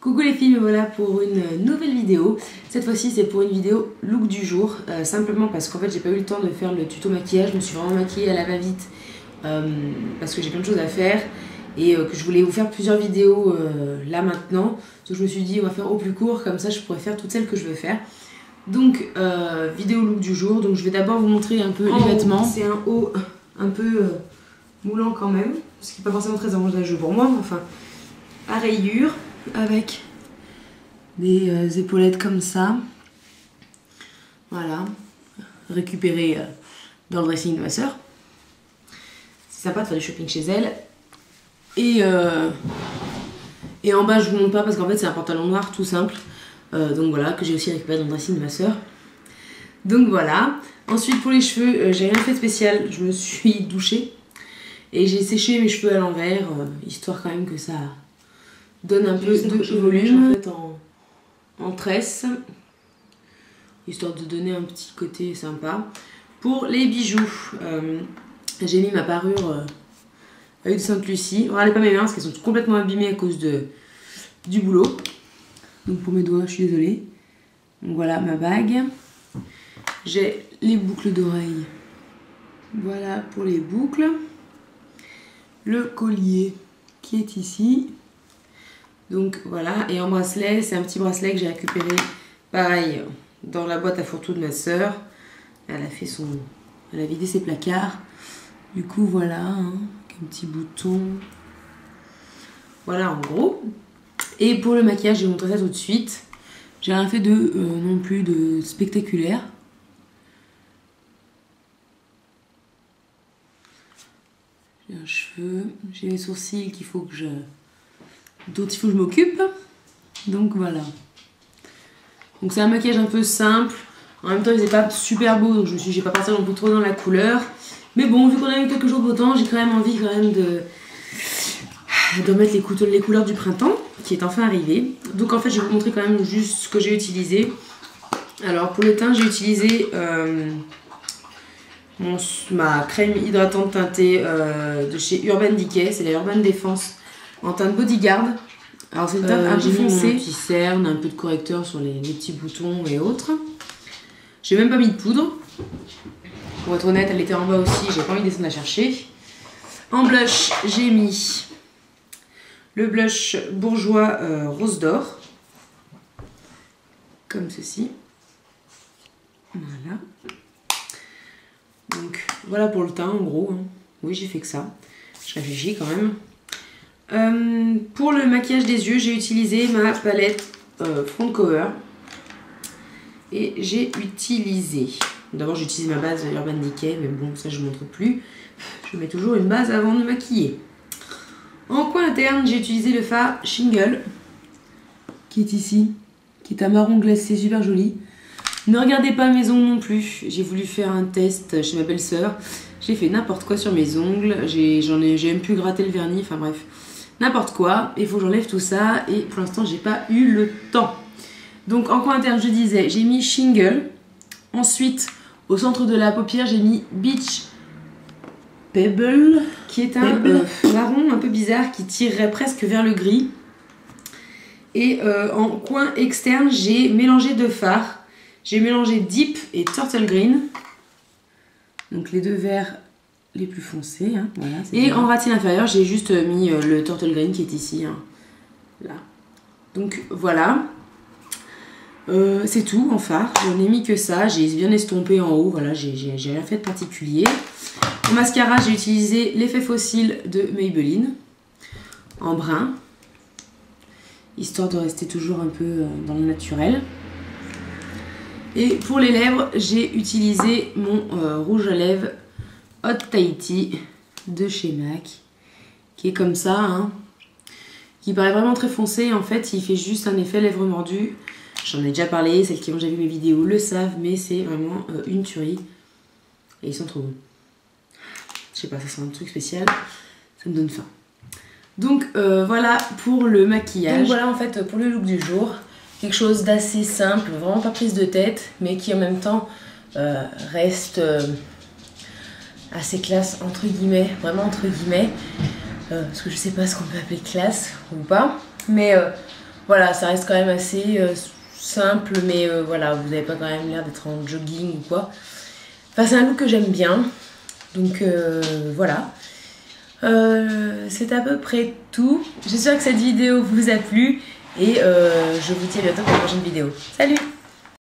Coucou les filles, me voilà pour une nouvelle vidéo. Cette fois-ci c'est pour une vidéo look du jour, simplement parce qu'en fait j'ai pas eu le temps de faire le tuto maquillage. Je me suis vraiment maquillée à la va-vite parce que j'ai plein de choses à faire et que je voulais vous faire plusieurs vidéos là maintenant. Donc je me suis dit on va faire au plus court, comme ça je pourrais faire toutes celles que je veux faire. Donc vidéo look du jour, donc je vais d'abord vous montrer un peu les vêtements. C'est un haut un peu moulant quand même, ce qui n'est pas forcément très avantageux pour moi, mais enfin à rayures, avec des épaulettes comme ça, voilà, récupérées dans le dressing de ma soeur. C'est sympa de faire du shopping chez elle. Et en bas je vous montre pas parce qu'en fait c'est un pantalon noir tout simple, donc voilà, que j'ai aussi récupéré dans le dressing de ma soeur. Donc voilà. Ensuite pour les cheveux, j'ai rien fait de spécial, je me suis douchée et j'ai séché mes cheveux à l'envers, histoire quand même que ça donne un peu de volume, en fait en tresse, histoire de donner un petit côté sympa. Pour les bijoux, j'ai mis ma parure œil de Sainte-Lucie. Regardez pas mes mains parce qu'elles sont complètement abîmées à cause du boulot. Donc pour mes doigts, je suis désolée. Donc voilà ma bague. J'ai les boucles d'oreilles. Voilà pour les boucles. Le collier qui est ici. Donc voilà, et en bracelet, c'est un petit bracelet que j'ai récupéré pareil dans la boîte à fourre-tout de ma soeur. Elle a vidé ses placards. Du coup voilà, hein, avec un petit bouton. Voilà en gros. Et pour le maquillage, je vais vous montrer ça tout de suite. J'ai rien fait de non plus de spectaculaire. J'ai un cheveu, j'ai mes sourcils qu'il faut que dont il faut que je m'occupe. Donc voilà. Donc c'est un maquillage un peu simple. En même temps il faisait pas super beau, donc je me suis dit je vais pas partir non plus trop dans la couleur. Mais bon, vu qu'on a eu quelques jours de beau temps, j'ai quand même envie de mettre les couleurs du printemps qui est enfin arrivé. Donc en fait je vais vous montrer quand même juste ce que j'ai utilisé. Alors pour le teint j'ai utilisé ma crème hydratante teintée de chez Urban Decay, c'est la Urban Défense en teinte Bodyguard. Alors c'est une teinte un peu foncée. J'ai mis un petit cerne, un peu de correcteur sur les petits boutons et autres. J'ai même pas mis de poudre. Pour être honnête, elle était en bas aussi, j'ai pas envie de descendre la chercher. En blush, j'ai mis le blush bourgeois rose d'or. Comme ceci. Voilà. Donc voilà pour le teint en gros. Hein. Oui, j'ai fait que ça. Je réfléchis quand même. Pour le maquillage des yeux, j'ai utilisé ma palette Front Cover. Et j'ai utilisé... D'abord j'ai utilisé ma base Urban Decay, mais bon ça je ne montre plus. Je mets toujours une base avant de maquiller. En coin interne, j'ai utilisé le fard Shingle. Qui est ici. Qui est un marron glacé, super joli. Ne regardez pas mes ongles non plus. J'ai voulu faire un test chez ma belle-sœur. J'ai fait n'importe quoi sur mes ongles. J'ai même pu gratter le vernis. Enfin bref, n'importe quoi. Il faut que j'enlève tout ça. Et pour l'instant, j'ai pas eu le temps. Donc en coin interne, je disais, j'ai mis Shingle. Ensuite, au centre de la paupière, j'ai mis Beach Pebble. Qui est un marron un peu bizarre qui tirerait presque vers le gris. Et en coin externe, j'ai mélangé deux fards. J'ai mélangé Deep et Turtle Green. Donc les deux verts les plus foncés. Hein. Voilà, et en ratine inférieure, j'ai juste mis le Turtle Green qui est ici. Hein. Là. Donc voilà. C'est tout en fard. J'en ai mis que ça. J'ai bien estompé en haut. Voilà, j'ai rien fait de particulier. En mascara, j'ai utilisé l'effet fossile de Maybelline. En brun. Histoire de rester toujours un peu dans le naturel. Et pour les lèvres, j'ai utilisé mon rouge à lèvres Hot Tahiti de chez MAC. Qui est comme ça, hein, qui paraît vraiment très foncé. En fait, il fait juste un effet lèvres mordues. J'en ai déjà parlé, celles qui ont déjà vu mes vidéos le savent, mais c'est vraiment une tuerie. Et ils sont trop bons. Je sais pas, ça sent un truc spécial. Ça me donne faim. Donc voilà pour le maquillage. Donc voilà en fait pour le look du jour. Quelque chose d'assez simple, vraiment pas prise de tête, mais qui en même temps reste assez classe entre guillemets, vraiment entre guillemets, parce que je sais pas ce qu'on peut appeler classe ou pas, mais voilà, ça reste quand même assez simple, mais voilà, vous n'avez pas quand même l'air d'être en jogging ou quoi. Enfin, c'est un look que j'aime bien, donc voilà. C'est à peu près tout. J'espère que cette vidéo vous a plu et je vous dis à bientôt pour la prochaine vidéo. Salut!